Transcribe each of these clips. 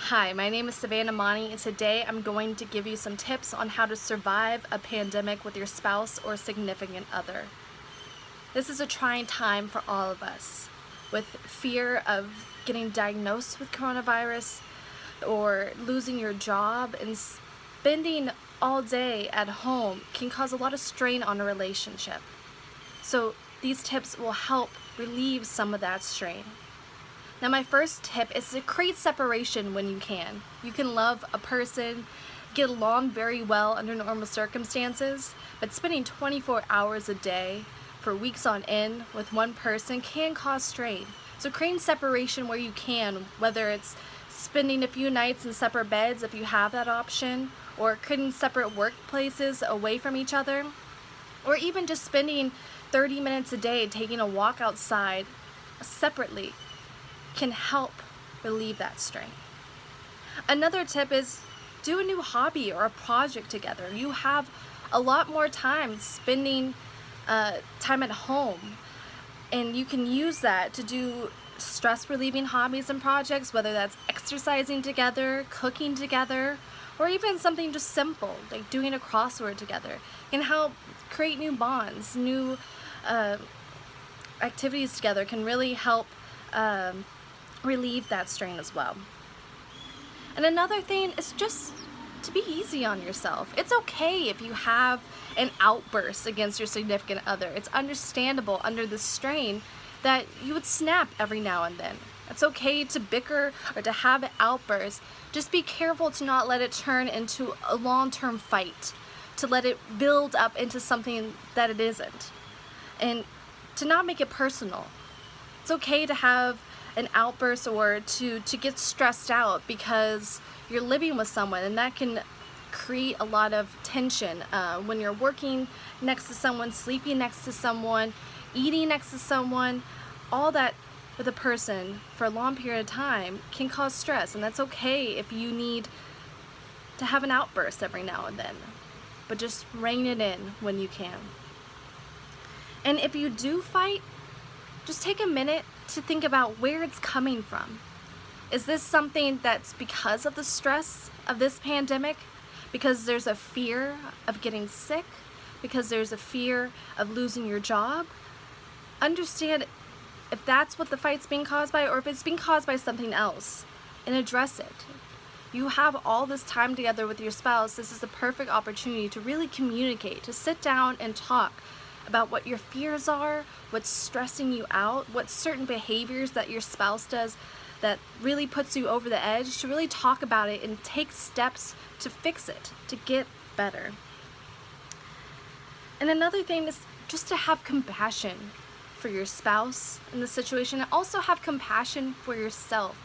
Hi, my name is Savannah and today I'm going to give you some tips on how to survive a pandemic with your spouse or significant other. This is a trying time for all of us, with fear of getting diagnosed with coronavirus or losing your job, and spending all day at home can cause a lot of strain on a relationship. So these tips will help relieve some of that strain. Now, my first tip is to create separation when you can. You can love a person, get along very well under normal circumstances, but spending 24 hours a day for weeks on end with one person can cause strain. So creating separation where you can, whether it's spending a few nights in separate beds if you have that option, or creating separate workplaces away from each other, or even just spending 30 minutes a day taking a walk outside separately, can help relieve that strain. Another tip is do a new hobby or a project together. You have a lot more time spending time at home, and you can use that to do stress relieving hobbies and projects, whether that's exercising together, cooking together, or even something just simple like doing a crossword together. It can help create new bonds. New activities together can really help relieve that strain as well. And another thing is just to be easy on yourself. It's okay if you have an outburst against your significant other. It's understandable under the strain that you would snap every now and then. It's okay to bicker or to have an outburst. Just be careful to not let it turn into a long-term fight, to let it build up into something that it isn't, and to not make it personal. It's okay to have an outburst or to get stressed out because you're living with someone, and that can create a lot of tension when you're working next to someone, sleeping next to someone, eating next to someone. All that with a person for a long period of time can cause stress, and that's okay if you need to have an outburst every now and then, but just rein it in when you can. And if you do fight, just take a minute to think about where it's coming from. Is this something that's because of the stress of this pandemic? Because there's a fear of getting sick? Because there's a fear of losing your job? Understand if that's what the fight's being caused by, or if it's being caused by something else, and address it. You have all this time together with your spouse. This is the perfect opportunity to really communicate, to sit down and talk about what your fears are, what's stressing you out, what certain behaviors that your spouse does that really puts you over the edge, to really talk about it and take steps to fix it, to get better. And another thing is just to have compassion for your spouse in the situation, and also have compassion for yourself.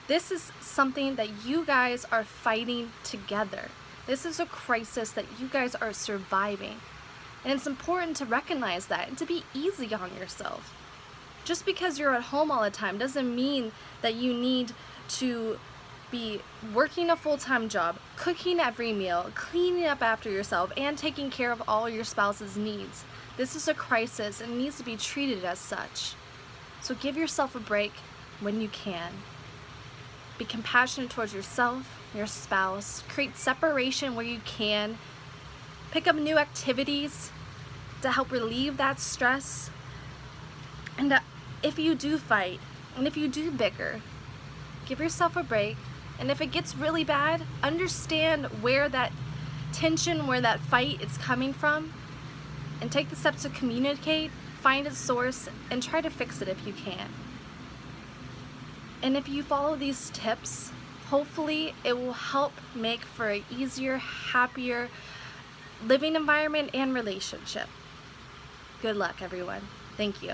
This is something that you guys are fighting together. This is a crisis that you guys are surviving. And it's important to recognize that and to be easy on yourself. Just because you're at home all the time doesn't mean that you need to be working a full-time job, cooking every meal, cleaning up after yourself, and taking care of all your spouse's needs. This is a crisis and needs to be treated as such. So give yourself a break when you can. Be compassionate towards yourself, your spouse. Create separation where you can. Pick up new activities to help relieve that stress. And if you do fight, and if you do bicker, give yourself a break. And if it gets really bad, understand where that tension, where that fight is coming from, and take the steps to communicate, find its source, and try to fix it if you can. And if you follow these tips, hopefully it will help make for an easier, happier living environment and relationship. Good luck, everyone. Thank you.